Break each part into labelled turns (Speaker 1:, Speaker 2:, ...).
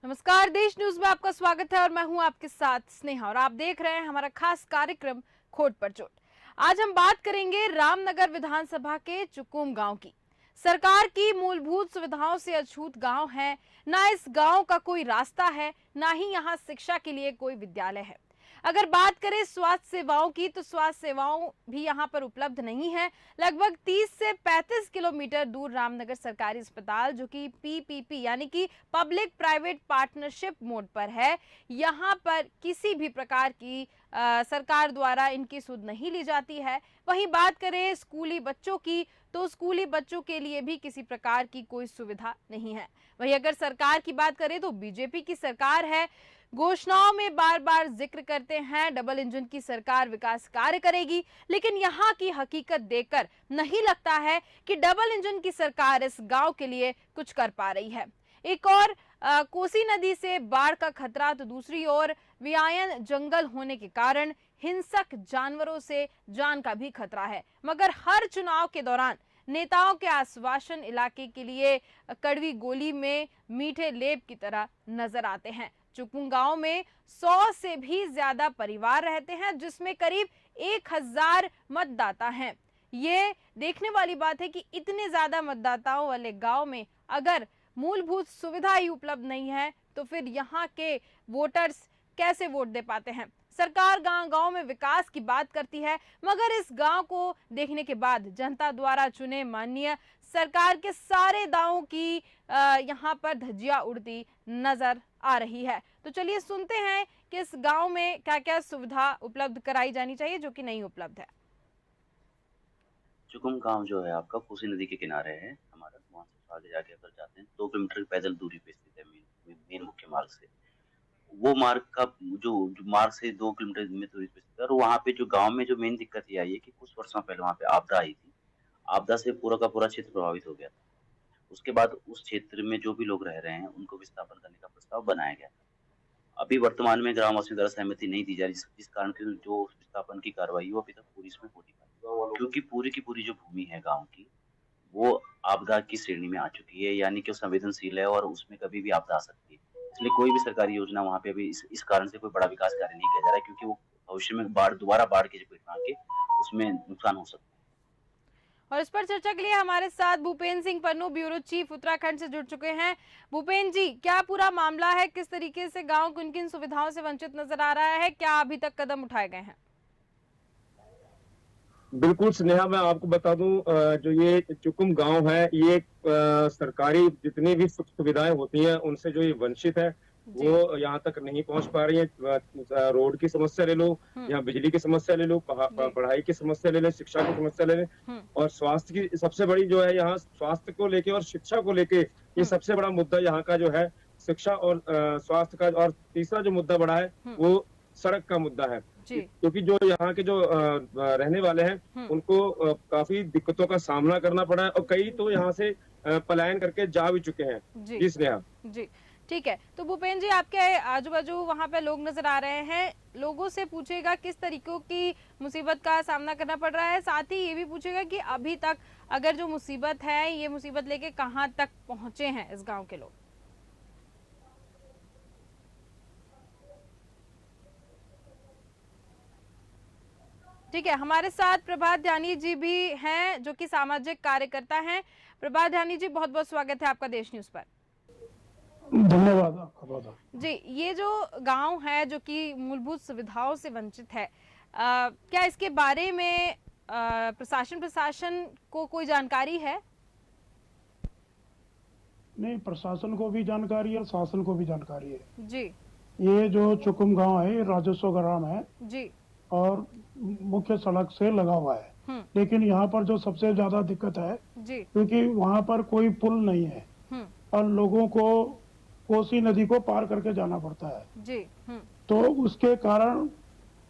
Speaker 1: नमस्कार, देश न्यूज में आपका स्वागत है और मैं हूं आपके साथ स्नेहा और आप देख रहे हैं हमारा खास कार्यक्रम खोट पर चोट। आज हम बात करेंगे रामनगर विधानसभा के चुकुम गांव की। सरकार की मूलभूत सुविधाओं से अछूत गांव है। ना इस गांव का कोई रास्ता है, ना ही यहां शिक्षा के लिए कोई विद्यालय है। अगर बात करें स्वास्थ्य सेवाओं की, तो स्वास्थ्य सेवाओं भी यहां पर उपलब्ध नहीं है। लगभग 30 से 35 किलोमीटर दूर रामनगर सरकारी अस्पताल, जो कि पीपीपी यानी कि पब्लिक प्राइवेट पार्टनरशिप मोड पर है, यहां पर किसी भी प्रकार की सरकार द्वारा इनकी सुध नहीं ली जाती है। वहीं बात करें स्कूली बच्चों की, तो स्कूली बच्चों के लिए भी किसी प्रकार की कोई सुविधा नहीं है। वहीं अगर सरकार की बात करें तो बीजेपी की सरकार है। घोषणाओं में बार बार जिक्र करते हैं डबल इंजन की सरकार विकास कार्य करेगी, लेकिन यहाँ की हकीकत देखकर नहीं लगता है कि डबल इंजन की सरकार इस गांव के लिए कुछ कर पा रही है। एक और कोसी नदी से बाढ़ का खतरा, तो दूसरी ओर वियायन जंगल होने के कारण हिंसक जानवरों से जान का भी खतरा है। मगर हर चुनाव के दौरान नेताओं के आश्वासन इलाके के लिए कड़वी गोली में मीठे लेप की तरह नजर आते हैं। चुकुम गांव में 100 से भी ज्यादा परिवार रहते हैं, जिसमें करीब 1000 मतदाता हैं। ये देखने वाली बात है कि इतने ज्यादा मतदाताओं वाले गांव में अगर मूलभूत सुविधा ही उपलब्ध नहीं है, तो फिर यहाँ के वोटर्स कैसे वोट दे पाते हैं। सरकार गांव गांव में विकास की बात करती है, मगर इस गांव को देखने के बाद जनता द्वारा चुने माननीय सरकार के सारे दावों की यहाँ पर धज्जियां उड़ती नजर आ रही है। तो चलिए सुनते हैं कि इस गांव में क्या क्या सुविधा उपलब्ध कराई जानी चाहिए जो कि नहीं उपलब्ध है।
Speaker 2: चुकुम गाँव जो है आपका कोसी नदी के किनारे है हमारा। वहाँ से आगे जाके अगर जाते हैं 2 किलोमीटर की पैदल दूरी पे स्थित है मेन मुख्य मार्ग से। वो मार्ग का जो मार्ग से 2 किलोमीटर में दूरी पे स्थित है। और वहाँ पे जो गाँव में जो मेन दिक्कत ये आई है कि कुछ वर्षों पहले वहाँ पे आपदा आई थी। आपदा से पूरा का पूरा क्षेत्र प्रभावित हो गया था। उसके बाद उस क्षेत्र में जो भी लोग रह रहे हैं उनको विस्थापन करने का प्रस्ताव बनाया गया था। अभी वर्तमान में ग्रामवासियों द्वारा सहमति नहीं दी जा रही, जिस कारण से जो विस्थापन की कार्रवाई है वो अभी तक पूरी इसमें हो नहीं पाई। क्योंकि पूरी की पूरी जो भूमि है गाँव की, वो आपदा की श्रेणी में आ चुकी है, यानी कि वो संवेदनशील है और उसमें कभी भी आपदा आ सकती है। इसलिए कोई भी सरकारी योजना वहाँ पे अभी इस कारण से कोई बड़ा विकास कार्य नहीं किया जा रहा है, क्योंकि वो भविष्य में दोबारा बाढ़ की चपेट में आके उसमें नुकसान हो सकता है।
Speaker 1: और इस पर चर्चा के लिए हमारे साथ भूपेंद्र सिंह पन्नू, ब्यूरो चीफ उत्तराखंड से जुड़ चुके हैं। भूपेंद्र जी, क्या पूरा मामला है, किस तरीके से गांव किन किन सुविधाओं से वंचित नजर आ रहा है, क्या अभी तक कदम उठाए गए हैं?
Speaker 3: बिल्कुल स्नेहा, मैं आपको बता दूं, जो ये चुकुम गांव है, ये सरकारी जितनी भी सुख सुविधाएं होती हैं उनसे जो ये वंचित है, वो यहाँ तक नहीं पहुंच पा रही है। रोड की समस्या ले लो, या बिजली की समस्या ले लो, पढ़ाई की समस्या ले लो, शिक्षा की समस्या ले लो, और स्वास्थ्य की सबसे बड़ी जो है, यहाँ स्वास्थ्य को लेके और शिक्षा को लेके ये सबसे बड़ा मुद्दा यहाँ का जो है शिक्षा और स्वास्थ्य का। और तीसरा जो मुद्दा बड़ा है वो सड़क का मुद्दा है, क्योंकि जो यहाँ के जो रहने वाले हैं उनको काफी दिक्कतों का सामना करना पड़ा है, और कई तो यहाँ से पलायन करके जा भी चुके हैं। जी स्नेहा
Speaker 1: जी, ठीक है। तो भूपेंद्र जी, आपके आजू बाजू वहाँ पे लोग नजर आ रहे हैं, लोगों से पूछेगा किस तरीकों की मुसीबत का सामना करना पड़ रहा है, साथ ही ये भी पूछेगा कि अभी तक अगर जो मुसीबत है, ये मुसीबत लेके कहाँ तक पहुंचे हैं इस गाँव के लोग। ठीक है, हमारे साथ प्रभात ध्यानी जी भी हैं, जो कि सामाजिक कार्यकर्ता हैं। प्रभात ध्यानी जी, बहुत बहुत स्वागत है आपका देश न्यूज पर।
Speaker 4: धन्यवाद आपका बहुत।
Speaker 1: जी, ये जो गांव है जो कि मूलभूत सुविधाओं से वंचित है, क्या इसके बारे में प्रशासन को कोई जानकारी है?
Speaker 4: नहीं, प्रशासन को भी जानकारी है, शासन को भी जानकारी है
Speaker 1: जी।
Speaker 4: ये जो चुकुम गांव है, ये राजस्व ग्राम है
Speaker 1: जी।
Speaker 4: और मुख्य सड़क से लगा हुआ है। लेकिन यहाँ पर जो सबसे ज्यादा दिक्कत है, क्योंकि वहाँ पर कोई पुल नहीं है और लोगों को कोसी नदी को पार करके जाना पड़ता है।
Speaker 1: जी।
Speaker 4: तो उसके कारण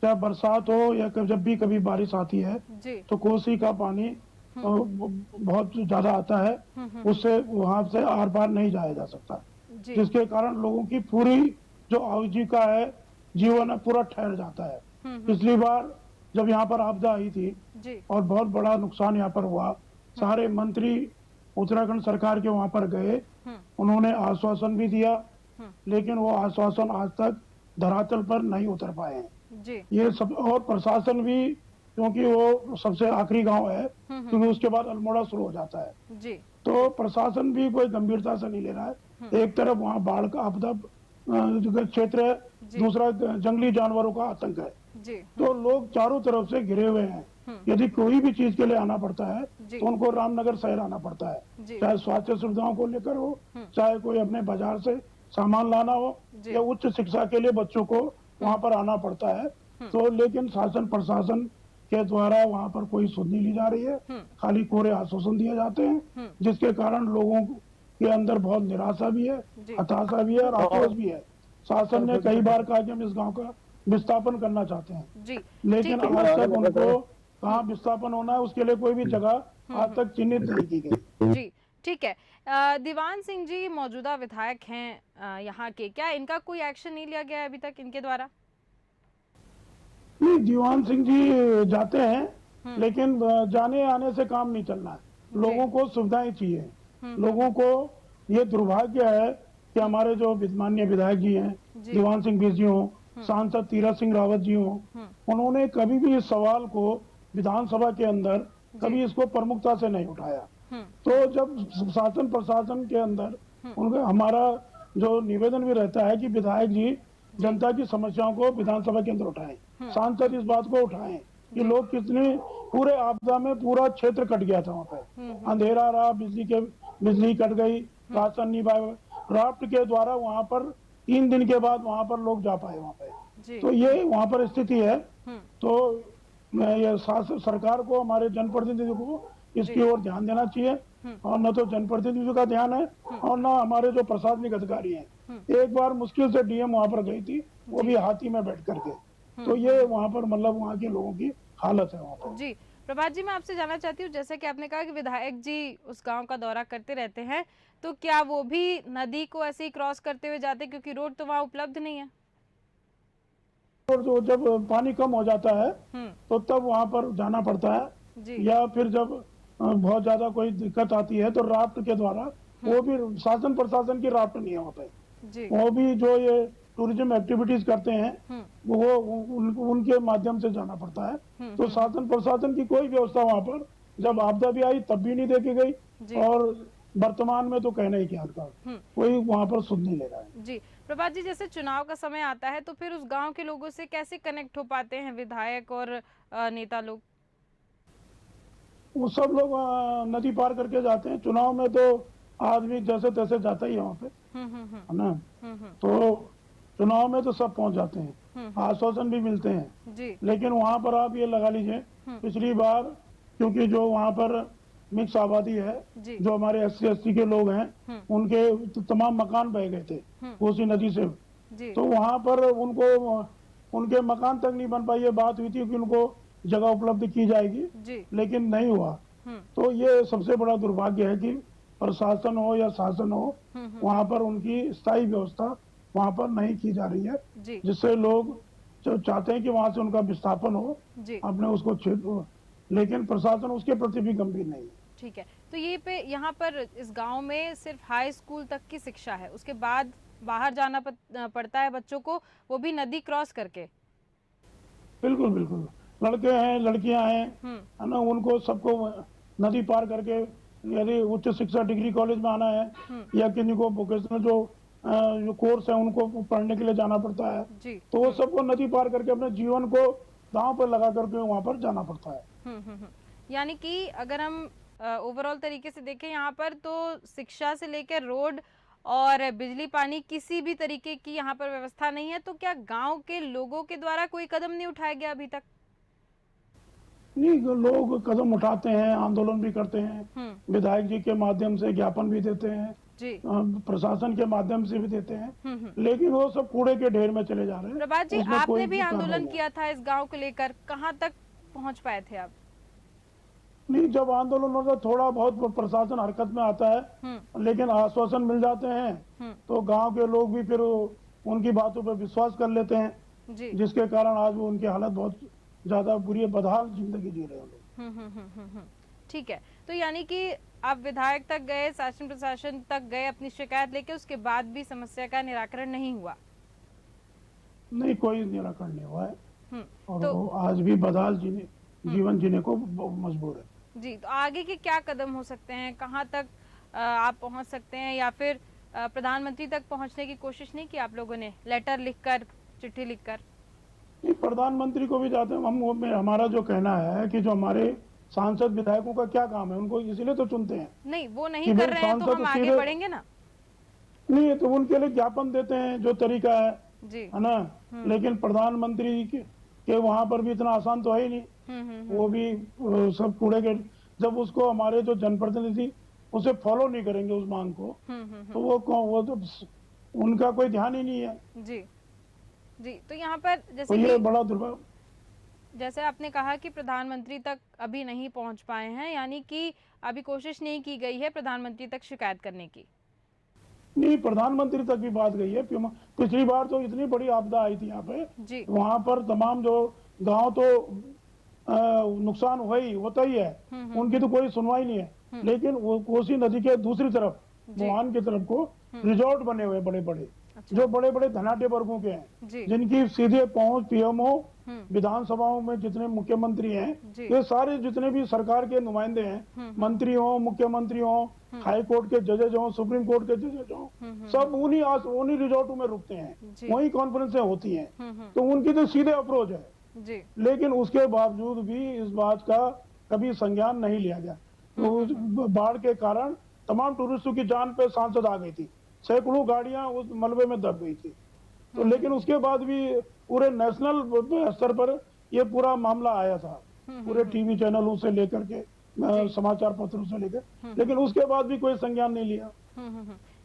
Speaker 4: चाहे बरसात हो या जब भी कभी बारिश आती है तो कोसी का पानी बहुत ज्यादा आता है, उससे वहां से आर पार नहीं जाया जा सकता, जिसके कारण लोगों की पूरी जो आजीविका है, जीवन है, पूरा ठहर जाता है। पिछली बार जब यहाँ पर आपदा आई थी और बहुत बड़ा नुकसान यहाँ पर हुआ, सारे मंत्री उत्तराखंड सरकार के वहां पर गए, उन्होंने आश्वासन भी दिया लेकिन वो आश्वासन आज तक धरातल पर नहीं उतर पाए हैं
Speaker 1: जी।
Speaker 4: ये सब। और प्रशासन भी, क्योंकि वो सबसे आखिरी गांव है, क्योंकि उसके बाद अल्मोड़ा शुरू हो जाता है,
Speaker 1: जी।
Speaker 4: तो प्रशासन भी कोई गंभीरता से नहीं ले रहा है। एक तरफ वहाँ बाढ़ का आपदा क्षेत्र है, दूसरा जंगली जानवरों का आतंक है,
Speaker 1: जी।
Speaker 4: तो लोग चारों तरफ से घिरे हुए हैं। यदि कोई भी चीज के लिए आना पड़ता है तो उनको रामनगर शहर आना पड़ता है, चाहे स्वास्थ्य सुविधाओं को लेकर हो, चाहे कोई अपने बाजार से सामान लाना हो, या उच्च शिक्षा के लिए बच्चों को वहाँ पर आना पड़ता है। तो लेकिन शासन प्रशासन के द्वारा वहाँ पर कोई सुध नहीं ली जा रही है, खाली कोरे आश्वासन दिए जाते हैं, जिसके कारण लोगों के अंदर बहुत निराशा भी है, हताशा भी है और आक्रोश भी है। शासन ने कई बार कहा कि हम इस गांव का विस्थापन करना चाहते हैं, लेकिन आज तक उनको कहाँ विस्थापन होना है उसके लिए कोई भी जगह आज तक चिन्हित नहीं की गई।
Speaker 1: जी, ठीक है। दीवान सिंह जी मौजूदा विधायक हैं यहाँ के, क्या इनका कोई एक्शन नहीं लिया गया है अभी तक इनके द्वारा?
Speaker 4: नहीं, दीवान सिंह जी जाते हैं, लेकिन जाने आने से काम नहीं चलना है। लोगों को सुविधाएं चाहिए। लोगों को ये दुर्भाग्य है कि हमारे जो माननीय विधायक जी हैं, दीवान सिंह बिज जी हों, सांसद तीरथ सिंह रावत जी हों, उन्होंने कभी भी इस सवाल को विधानसभा के अंदर कभी इसको प्रमुखता से नहीं उठाया। तो जब शासन प्रशासन के अंदर उनका हमारा जो निवेदन भी रहता है कि विधायक जी जनता की समस्याओं को विधानसभा के अंदर उठाएं, सांसद इस बात को उठाएं कि लोग कितने पूरे आपदा में पूरा क्षेत्र कट गया था, वहाँ पे अंधेरा रहा, बिजली कट गई, राशन नहीं पाए, राफ्ट के द्वारा वहाँ पर 3 दिन के बाद वहाँ पर लोग जा पाए वहाँ पे। तो ये वहाँ पर स्थिति है। तो ये सरकार को, हमारे जनप्रतिनिधियों को इसकी ओर ध्यान देना चाहिए, और न तो जनप्रतिनिधियों का ध्यान है और न हमारे जो प्रशासनिक अधिकारी हैं। एक बार मुश्किल से डीएम वहाँ पर गई थी, वो भी हाथी में बैठ करके। तो ये वहाँ पर मतलब वहाँ के लोगों की हालत है वहाँ पर।
Speaker 1: जी प्रभात जी, मैं आपसे जानना चाहती हूँ, जैसे कि आपने कहा कि विधायक जी उस गांव का दौरा करते रहते हैं, तो क्या वो भी नदी को ऐसे ही क्रॉस करते हुए जाते, क्योंकि रोड तो वहाँ उपलब्ध नहीं है?
Speaker 4: और जो जब पानी कम हो जाता है तो तब वहाँ पर जाना पड़ता है, या फिर जब बहुत ज्यादा कोई दिक्कत आती है तो राफ्ट के द्वारा, वो भी शासन प्रशासन की राफ्ट नहीं है वहाँ पे, वो भी जो ये टूरिज्म एक्टिविटीज करते हैं वो उनके माध्यम से जाना पड़ता है। तो शासन प्रशासन की कोई व्यवस्था वहाँ पर जब आपदा भी आई तब भी नहीं देखी गई, और वर्तमान में तो कहना ही क्या का कोई वहाँ पर सुध नहीं ले रहा है।
Speaker 1: जी प्रभात जी, जैसे चुनाव का समय आता है तो फिर उस गांव के लोगों से कैसे कनेक्ट हो पाते हैं विधायक और नेता लोग?
Speaker 4: वो सब लोग नदी पार करके जाते हैं। चुनाव में तो आदमी जैसे तैसे जाता ही है वहाँ पे, है ना। तो चुनाव में तो सब पहुंच जाते हैं, आश्वासन भी मिलते हैं, लेकिन वहाँ पर आप ये लगा लीजिए, पिछली बार क्योंकि जो वहाँ पर मिक्स आबादी है, जो हमारे SC के लोग हैं, उनके तमाम मकान बह गए थे कोसी नदी से। तो वहाँ पर उनके मकान तक नहीं बन पाई। ये बात हुई थी कि उनको जगह उपलब्ध की जाएगी, लेकिन नहीं हुआ। तो ये सबसे बड़ा दुर्भाग्य है कि प्रशासन हो या शासन हो, वहाँ पर उनकी स्थायी व्यवस्था वहाँ पर नहीं की जा रही है, जिससे लोग जो चाहते हैं कि वहाँ से उनका विस्थापन हो, अपने उसको क्षेत्र, लेकिन प्रशासन उसके प्रति भी गंभीर नहीं है।
Speaker 1: ठीक है, तो ये यहाँ पर इस गांव में सिर्फ हाई स्कूल तक की शिक्षा है, उसके बाद बाहर जाना पड़ता है बच्चों को, वो भी नदी क्रॉस करके।
Speaker 4: बिल्कुल बिल्कुल, लड़के हैं, लड़कियां हैं, है ना, उनको सबको नदी पार करके यदि उच्च शिक्षा डिग्री कॉलेज में आना है, या किन्हीं को वोकेशनल जो कोर्स है उनको पढ़ने के लिए जाना पड़ता है, तो वो सबको नदी पार करके अपने जीवन को दांव पर लगा करके वहाँ पर जाना पड़ता है।
Speaker 1: यानी कि अगर हम ओवरऑल तरीके से देखें यहाँ पर, तो शिक्षा से लेकर रोड और बिजली पानी किसी भी तरीके की यहाँ पर व्यवस्था नहीं है। तो क्या गांव के लोगों के द्वारा कोई कदम नहीं उठाया गया अभी तक?
Speaker 4: नहीं, लोग कदम उठाते हैं, आंदोलन भी करते हैं, विधायक जी के माध्यम से ज्ञापन भी देते हैं, प्रशासन के माध्यम से भी देते हैं, लेकिन वो सब कूड़े के ढेर में चले जा रहे हैं।
Speaker 1: प्रभात जी, आपने भी आंदोलन किया था इस गांव को लेकर, कहां तक पहुंच पाए थे आप?
Speaker 4: नहीं, जब आंदोलन होता थोड़ा बहुत प्रशासन हरकत में आता है, लेकिन आश्वासन मिल जाते हैं तो गांव के लोग भी फिर उनकी बातों पर विश्वास कर लेते हैं, जिसके कारण आज वो उनकी हालत बहुत ज्यादा बुरी, बदहाल जिंदगी जी रहे हैं।
Speaker 1: ठीक है, तो यानी कि आप विधायक तक गए, शासन प्रशासन तक गए अपनी शिकायत लेके, उसके बाद भी समस्या का निराकरण नहीं हुआ?
Speaker 4: नहीं, कोई निराकरण नहीं हुआ है और
Speaker 1: तो
Speaker 4: वो आज भी बदहाल जीवन जीने को मजबूर है।
Speaker 1: जी, तो आगे के क्या कदम हो सकते हैं, कहाँ तक आप पहुंच सकते हैं, या फिर प्रधानमंत्री तक पहुंचने की कोशिश नहीं की आप लोगों ने, लेटर लिखकर, चिट्ठी लिखकर?
Speaker 4: नहीं, प्रधानमंत्री को भी जाते हैं हम। हमारा जो कहना है कि जो हमारे सांसद विधायकों का क्या काम है, उनको इसीलिए तो चुनते हैं।
Speaker 1: नहीं, वो नहीं
Speaker 4: कि
Speaker 1: कर
Speaker 4: भाई
Speaker 1: रहे हैं तो
Speaker 4: सांसद
Speaker 1: हम आगे
Speaker 4: सीधे
Speaker 1: बढ़ेंगे ना।
Speaker 4: नहीं, तो उनके लिए ज्ञापन देते हैं, जो तरीका
Speaker 1: जी।
Speaker 4: है ना। लेकिन प्रधानमंत्री के वहां पर भी इतना आसान तो है ही नहीं। वो भी सब कूड़े के, जब उसको हमारे जो जनप्रतिनिधि उसे फॉलो नहीं करेंगे उस मांग को, तो वो तो उनका कोई ध्यान ही नहीं है।
Speaker 1: जी जी, तो यहाँ पर
Speaker 4: तो
Speaker 1: जैसे
Speaker 4: ये
Speaker 1: कि
Speaker 4: बड़ा दुर्भाग्य।
Speaker 1: जैसे आपने कहा कि प्रधानमंत्री तक अभी नहीं पहुंच पाए हैं, यानी कि अभी कोशिश नहीं की गई है प्रधानमंत्री तक शिकायत करने की?
Speaker 4: नहीं, प्रधानमंत्री तक भी बात गई है। पिछली बार तो इतनी बड़ी आपदा आई थी यहाँ पे,
Speaker 1: जी।
Speaker 4: वहां पर तमाम जो गांव तो नुकसान होता ही है, उनकी तो कोई सुनवाई नहीं है। लेकिन वो कोसी नदी के दूसरी तरफ, मुहान की तरफ को रिजॉर्ट बने हुए बड़े बड़े,
Speaker 1: अच्छा।
Speaker 4: जो बड़े बड़े धनाढ्य वर्गों के हैं,
Speaker 1: जी।
Speaker 4: जिनकी सीधे पहुंच पीएमओ, विधानसभाओं में जितने मुख्यमंत्री हैं, ये सारे जितने भी सरकार के नुमाइंदे हैं, मंत्री हो, मुख्यमंत्री हो, हाई कोर्ट के जजेज हो, सुप्रीम कोर्ट के जजेज हो, सब उन्हीं रिजॉर्टों में रुकते हैं, वहीं कॉन्फ्रेंसें होती हैं। तो उनकी तो सीधे अप्रोच है।
Speaker 1: जी।
Speaker 4: लेकिन उसके बावजूद भी इस बात का कभी संज्ञान नहीं लिया गया। तो बाढ़ के कारण तमाम टूरिस्टों की जान पे सांसद आ गई थी, सैकड़ों गाड़ियां उस मलबे में दब गई थी। तो लेकिन उसके बाद भी पूरे नेशनल स्तर पर ये पूरा मामला आया था, पूरे टीवी चैनलों से लेकर के समाचार पत्रों से लेकर, लेकिन उसके बाद भी कोई संज्ञान नहीं लिया।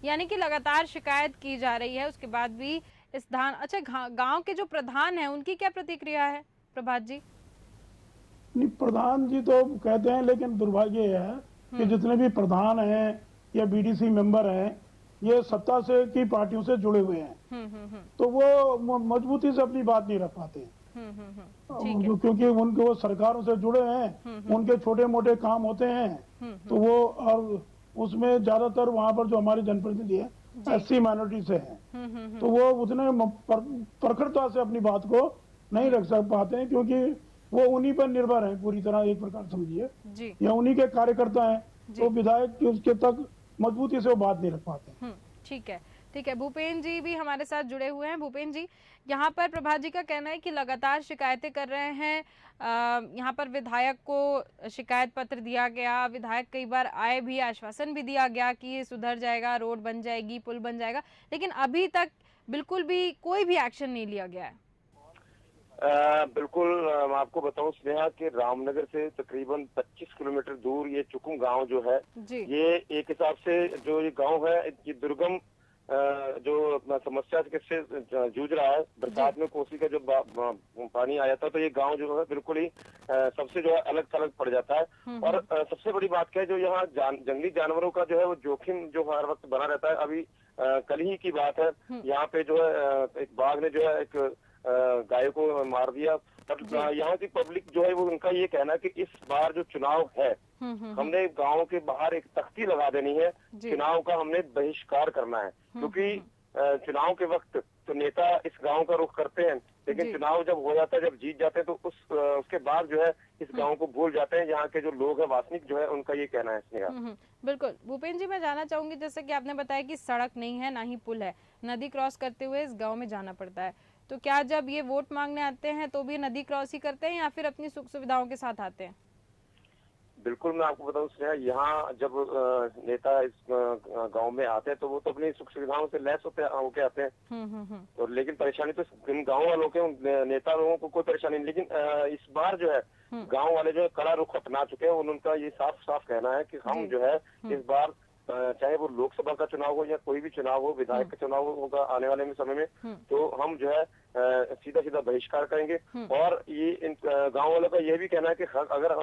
Speaker 1: यानी कि लगातार शिकायत की जा रही है, उसके बाद भी इस धान। अच्छा, गांव के जो प्रधान हैं उनकी क्या प्रतिक्रिया है प्रभात जी?
Speaker 4: नहीं, प्रधान जी तो कहते हैं, लेकिन दुर्भाग्य है कि जितने भी प्रधान हैं या बीडीसी मेंबर हैं, ये सत्ता से की पार्टियों से जुड़े हुए हैं। तो वो मजबूती से अपनी बात नहीं रख पाते, क्योंकि उनके वो सरकारों से जुड़े हैं, उनके छोटे मोटे काम होते हैं। तो वो और उसमें ज्यादातर वहां पर जो हमारे जनप्रतिनिधि है एससी माइनॉरिटी से हैं, तो वो उतने प्रखरता से अपनी बात को नहीं रख सक पाते हैं, क्योंकि वो उन्हीं पर निर्भर है पूरी तरह, एक प्रकार समझिए, या उन्हीं के कार्यकर्ता हैं। तो विधायक उसके तक मजबूती से वो बात नहीं रख पाते।
Speaker 1: ठीक है, ठीक है। भूपेन जी भी हमारे साथ जुड़े हुए हैं। भूपेन जी, यहाँ पर प्रभात जी का कहना है कि लगातार शिकायतें कर रहे हैं, यहाँ पर विधायक को शिकायत पत्र दिया गया, विधायक कई बार आए भी, आश्वासन भी दिया गया कि ये सुधर जाएगा, रोड बन जाएगी, पुल बन जाएगा, लेकिन अभी तक बिल्कुल भी कोई भी एक्शन नहीं लिया गया है।
Speaker 5: बिल्कुल, मैं आपको बताऊं स्नेहा कि रामनगर से तकरीबन 25 किलोमीटर दूर ये चुकुम गांव जो है, ये एक हिसाब से जो ये गांव है, ये दुर्गम जो समस्या से जूझ रहा है। बरसात में कोसी का जो पानी आया था, तो ये गांव जो है बिल्कुल ही सबसे जो है अलग थलग पड़ जाता है। और सबसे बड़ी बात क्या है, जो यहाँ जंगली जानवरों का जो है वो जोखिम जो हर वक्त बना रहता है। अभी कल ही की बात है, यहाँ पे जो है एक बाघ ने जो है एक गाय को मार दिया। और यहाँ की पब्लिक जो है वो उनका ये कहना है कि इस बार जो चुनाव है, हमने गांव के बाहर एक तख्ती लगा देनी है, चुनाव का हमने बहिष्कार करना है। क्योंकि चुनाव के वक्त तो नेता इस गांव का रुख करते हैं, लेकिन चुनाव जब हो जाता है, जब जीत जाते हैं, तो उसके बाद जो है इस गांव को भूल जाते हैं। यहाँ के जो लोग हैं, वासनिक जो है, उनका ये कहना है स्नेहा।
Speaker 1: बिल्कुल। भूपेन जी, मैं जानना चाहूंगी, जैसे कि आपने बताया कि सड़क नहीं है, ना ही पुल है, नदी क्रॉस करते हुए इस गाँव में जाना पड़ता है, तो क्या जब ये वोट मांगने आते हैं तो भी नदी क्रॉस ही करते हैं या फिर अपनी सुख सुविधाओं के साथ आते हैं?
Speaker 5: बिल्कुल, मैं आपको बताऊं स्नेहा, यहाँ जब नेता इस गांव में आते हैं तो वो तो अपनी सुख सुविधाओं से लैस होके आते हैं। तो लेकिन परेशानी तो इन गांव वालों के, नेता लोगों को कोई परेशानी नहीं। लेकिन इस बार जो है गांव वाले जो है कड़ा रुख अपना चुके हैं। उनका ये साफ साफ कहना है कि हम जो है इस बार, चाहे वो लोकसभा का चुनाव हो या कोई भी चुनाव हो, विधायक का चुनाव होगा आने वाले में समय में, तो हम जो है सीधा सीधा बहिष्कार करेंगे। और ये इन गांव वालों का यह भी कहना है कि अगर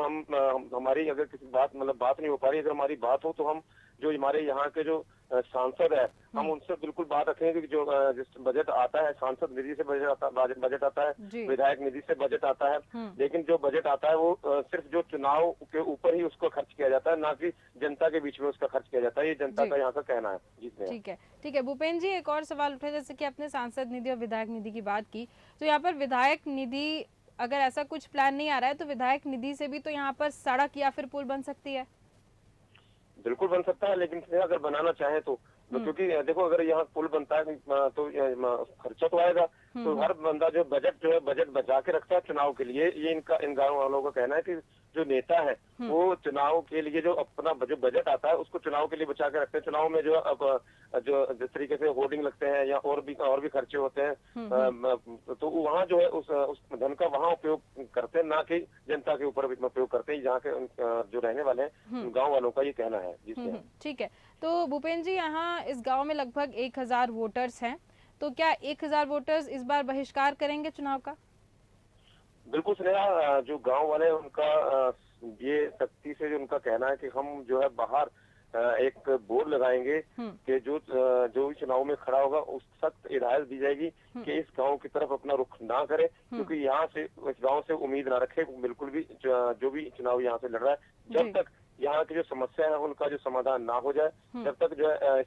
Speaker 5: हमारी अगर किसी बात नहीं हो पा रही, अगर हमारी बात हो, तो हम जो हमारे यहाँ के जो सांसद है, हम उनसे बिल्कुल बात रखेंगे कि जो जिस बजट आता है, सांसद निधि से बजट आता है, विधायक निधि से बजट आता है, लेकिन जो बजट आता है वो सिर्फ जो चुनाव के ऊपर ही उसको खर्च किया जाता है, ना कि जनता के बीच में उसका खर्च किया जाता है। ये जनता का यहाँ का कहना है।
Speaker 1: ठीक है, ठीक है भूपेन जी, एक और सवाल उठे, जैसे कि आपने सांसद निधि और विधायक निधि की बात की, तो यहाँ पर विधायक निधि अगर ऐसा कुछ प्लान नहीं आ रहा है तो विधायक निधि से भी तो यहाँ पर सड़क या फिर पुल बन सकती है।
Speaker 5: बिल्कुल बन सकता है, लेकिन अगर बनाना चाहे तो क्योंकि देखो अगर यहाँ पुल बनता है तो खर्चा तो आएगा, तो हर बंदा जो है बजट बचा के रखता है चुनाव के लिए। ये इन गाँव वालों का कहना है कि जो नेता है वो चुनाव के लिए जो अपना जो बजट आता है उसको चुनाव के लिए बचा के रखते हैं। चुनाव में जो जिस तरीके से होर्डिंग लगते हैं या और भी खर्चे होते हैं, तो वहाँ जो है उस धन का वहाँ उपयोग करते हैं, ना कि जनता के ऊपर उपयोग करते हैं। यहाँ के जो रहने वाले हैं गाँव वालों का ये कहना है।
Speaker 1: ठीक है, तो भूपेन जी, यहाँ इस गाँव में लगभग 1000 वोटर्स हैं, तो क्या 1000 वोटर्स इस बार बहिष्कार करेंगे चुनाव का?
Speaker 5: बिल्कुल स्नेहा, जो गांव वाले उनका ये सख्ती से जो उनका कहना है कि हम जो है बाहर एक बोर्ड लगाएंगे कि जो भी चुनाव में खड़ा होगा उस सख्त हिदायत दी जाएगी कि इस गांव की तरफ अपना रुख ना करे, क्योंकि यहाँ से इस गांव से उम्मीद ना रखे बिल्कुल भी, जो भी चुनाव यहाँ से लड़ रहा है, जब तक यहाँ की जो समस्या है उनका जो समाधान ना हो जाए, जब तक जो है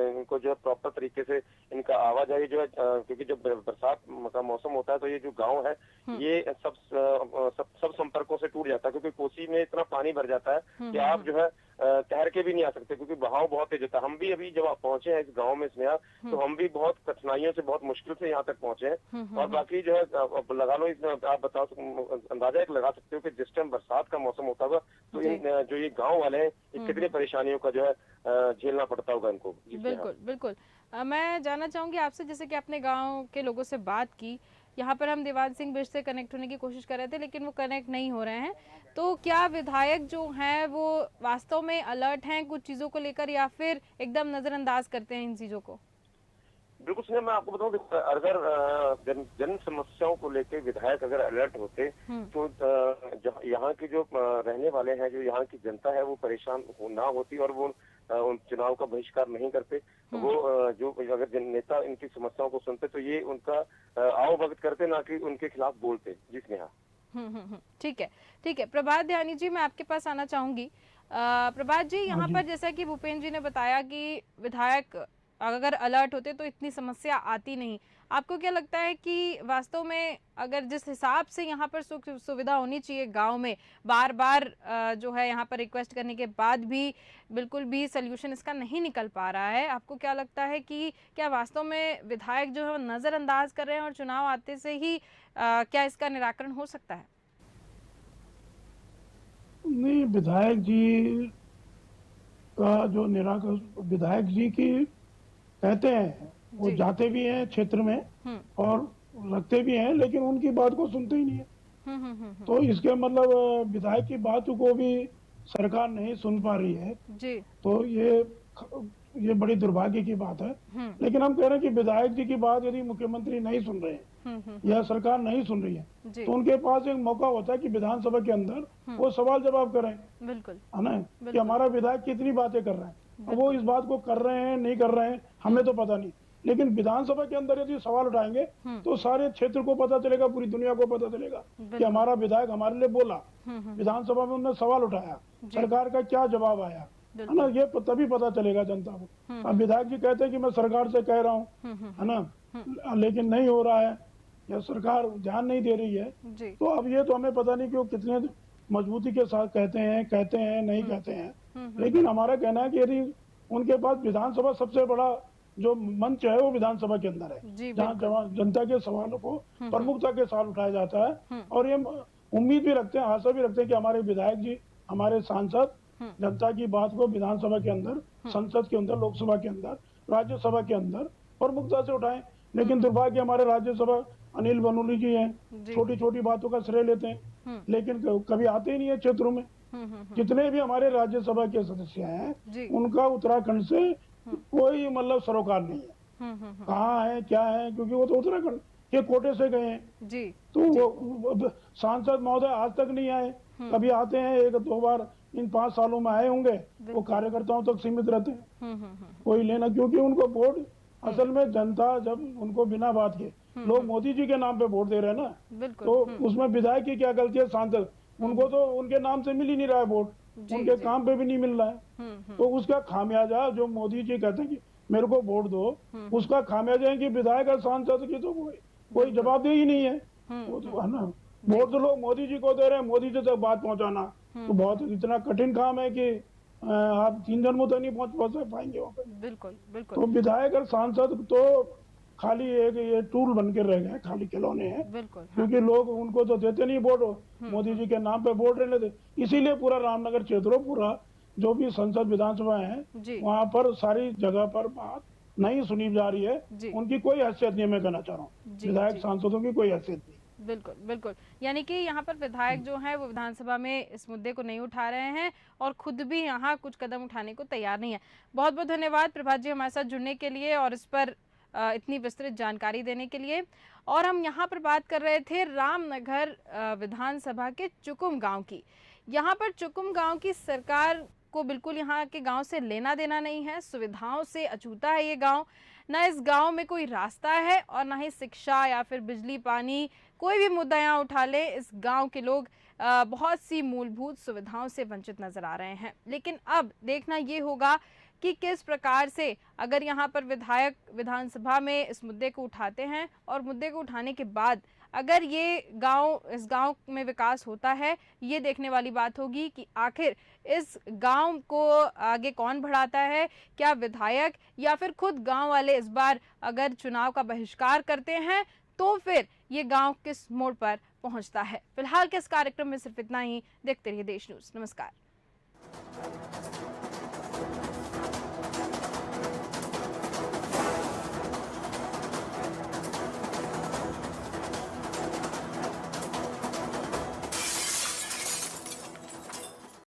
Speaker 5: इनको जो है प्रॉपर तरीके से इनका आवाजाही जो है, क्योंकि जब बरसात का मौसम होता है तो ये जो गांव है ये सब संपर्कों से टूट जाता है, क्योंकि कोसी में इतना पानी भर जाता है कि आप जो है तैर के भी नहीं आ सकते, क्योंकि बहाव बहुत तेज होता है। हम भी अभी जब आप पहुंचे हैं इस गांव में स्नेहा, तो हम भी बहुत कठिनाइयों से बहुत मुश्किल से यहाँ तक पहुंचे हैं। और बाकी जो है लगा लो, आप बताओ अंदाजा एक लगा सकते हो कि जिस टाइम बरसात का मौसम होता होगा तो जो ये गाँव वाले हैं कितनी परेशानियों का जो है झेलना पड़ता होगा इनको।
Speaker 1: बिल्कुल बिल्कुल, मैं जानना चाहूंगी आपसे, जैसे कि आपने गाँव के लोगों से बात की, यहाँ पर हम देवान सिंह बिष्ट से कनेक्ट होने की कोशिश कर रहे थे लेकिन वो कनेक्ट नहीं हो रहे हैं, तो क्या विधायक जो हैं वो वास्तव में अलर्ट हैं कुछ चीजों को लेकर, या फिर एकदम नजरअंदाज करते हैं इन चीजों को?
Speaker 5: बिल्कुल सुनिए, मैं आपको बताऊं, अगर जन समस्याओं को लेकर विधायक अगर अलर्ट होते तो यहाँ की जो रहने वाले हैं, जो यहाँ की जनता है वो परेशान ना होती और वो उन चुनाव का बहिष्कार नहीं करते। वो जो अगर नेता इनकी समस्याओं को सुनते तो ये उनका आवभगत करते, ना कि उनके खिलाफ बोलते। जी स्नेहा।
Speaker 1: ठीक है, ठीक है। प्रभात ध्यानी जी, मैं आपके पास आना चाहूंगी। प्रभात जी, यहाँ पर जैसा कि भूपेन जी ने बताया कि विधायक अगर अलर्ट होते तो इतनी समस्या आती नहीं, आपको क्या लगता है कि वास्तव में अगर जिस हिसाब से यहाँ पर सुख सुविधा होनी चाहिए गांव में, बार बार जो है यहाँ पर रिक्वेस्ट करने के बाद भी बिल्कुल भी सल्यूशन इसका नहीं निकल पा रहा है, आपको क्या लगता है कि क्या वास्तव में विधायक जो है वो नज़रअंदाज कर रहे हैं और चुनाव आते से ही क्या इसका निराकरण हो सकता है?
Speaker 4: नहीं, विधायक जी का जो निराकरण, विधायक जी की कहते हैं, वो जाते भी हैं क्षेत्र में और रखते भी हैं, लेकिन उनकी बात को सुनते ही नहीं है। तो इसके मतलब विधायक की बात को भी सरकार नहीं सुन पा रही है जी। तो ये बड़ी दुर्भाग्य की बात है। लेकिन हम कह रहे हैं कि विधायक जी की बात यदि मुख्यमंत्री नहीं सुन रहे हैं या सरकार नहीं सुन रही है तो उनके पास एक मौका होता है कि विधानसभा के अंदर वो सवाल जवाब करें, बिल्कुल है ना, कि हमारा विधायक कितनी बातें कर रहे हैं। वो इस बात को कर रहे हैं नहीं कर रहे हैं हमें तो पता नहीं, लेकिन विधानसभा के अंदर यदि सवाल उठाएंगे तो सारे क्षेत्र को पता चलेगा, पूरी दुनिया को पता चलेगा कि हमारा विधायक हमारे लिए बोला, विधानसभा में उन्होंने सवाल उठाया, सरकार का क्या जवाब आया, है ना, ये तभी पता चलेगा जनता को। अब विधायक जी कहते हैं कि मैं सरकार से कह रहा हूँ, है ना, लेकिन नहीं हो रहा है या सरकार ध्यान नहीं दे रही है, तो अब ये तो हमें पता नहीं कि वो कितने मजबूती के साथ कहते हैं नहीं कहते हैं। लेकिन हमारा कहना है कि यदि उनके पास विधानसभा सबसे बड़ा जो मंच है वो विधानसभा के अंदर है, जहाँ जनता के सवालों को प्रमुखता के साथ उठाया जाता है। और ये उम्मीद भी रखते हैं, आशा भी रखते हैं कि हमारे विधायक जी, हमारे सांसद जनता की बात को विधानसभा के अंदर, संसद के अंदर, लोकसभा के अंदर, राज्यसभा के अंदर प्रमुखता से उठाएं। लेकिन दुर्भाग्य हमारे राज्यसभा अनिल बलूनी जी हैं, छोटी छोटी बातों का श्रेय लेते हैं, लेकिन कभी आते ही नहीं है क्षेत्रों में। जितने भी हमारे राज्यसभा के सदस्य हैं उनका उत्तराखंड से कोई मतलब सरोकार नहीं है, कहाँ है क्या है, क्योंकि वो तो उत्तराखंड के कोटे से गए हैं जी। तो वो सांसद महोदय आज तक नहीं आए, कभी आते हैं 1-2 बार इन 5 सालों में आए होंगे वो कार्यकर्ताओं तक सीमित रहते हैं। कोई लेना, क्योंकि उनको वोट असल में जनता जब उनको बिना बात के लोग मोदी जी के नाम पे वोट दे रहे हैं ना, तो उसमें विधायक की क्या गलती है, सांसद उनको तो उनके नाम से मिल ही नहीं रहा है वोट, उनके काम पे भी नहीं मिल रहा है। तो उसका खामियाजा जो मोदी जी कहते हैं कि मेरे को वोट दो, उसका खामियाजा है कि विधायक और सांसद की तो कोई जवाबदेही नहीं है। वो तो है ना, वोट तो लोग मोदी जी को दे रहे हैं, मोदी जी तक बात पहुंचाना तो बहुत इतना कठिन काम है कि आप 3 जन्मों तक नहीं पहुंच पाएंगे वहाँ पे।
Speaker 1: बिल्कुल बिल्कुल।
Speaker 4: तो विधायक और सांसद तो खाली एक ये टूल बन के रह गए, खाली खिलौने हैं।
Speaker 1: बिल्कुल, हाँ।
Speaker 4: क्योंकि लोग उनको तो देते नहीं वोट, मोदी जी के नाम पे वोट रहने दे, इसीलिए पूरा रामनगर क्षेत्र, पूरा जो भी संसद विधानसभा है वहाँ पर सारी जगह पर बात नहीं सुनी जा रही है। उनकी कोई हैसियत नहीं है, मैं कहना चाह रहा हूँ, विधायक सांसदों की कोई हैसियत नहीं।
Speaker 1: बिल्कुल बिल्कुल, यानी कि यहाँ पर विधायक जो हैं वो विधानसभा में इस मुद्दे को नहीं उठा रहे हैं और खुद भी यहाँ कुछ कदम उठाने को तैयार नहीं है। बहुत बहुत धन्यवाद प्रभात जी हमारे साथ जुड़ने के लिए और इस पर इतनी विस्तृत जानकारी देने के लिए। और हम यहाँ पर बात कर रहे थे रामनगर विधानसभा के चुकुम गांव की। यहाँ पर चुकुम गांव की सरकार को बिल्कुल यहाँ के गांव से लेना देना नहीं है, सुविधाओं से अछूता है ये गांव। ना इस गांव में कोई रास्ता है और ना ही शिक्षा या फिर बिजली पानी, कोई भी मुद्दा यहाँ उठा ले, इस गांव के लोग बहुत सी मूलभूत सुविधाओं से वंचित नजर आ रहे हैं। लेकिन अब देखना ये होगा कि किस प्रकार से अगर यहाँ पर विधायक विधानसभा में इस मुद्दे को उठाते हैं और मुद्दे को उठाने के बाद अगर ये इस गांव में विकास होता है, ये देखने वाली बात होगी कि आखिर इस गांव को आगे कौन बढ़ाता है, क्या विधायक या फिर खुद गांव वाले। इस बार अगर चुनाव का बहिष्कार करते हैं तो फिर ये गांव किस मोड़ पर पहुंचता है। फिलहाल के इस कार्यक्रम में सिर्फ इतना ही। देखते रहिए देश न्यूज़। नमस्कार।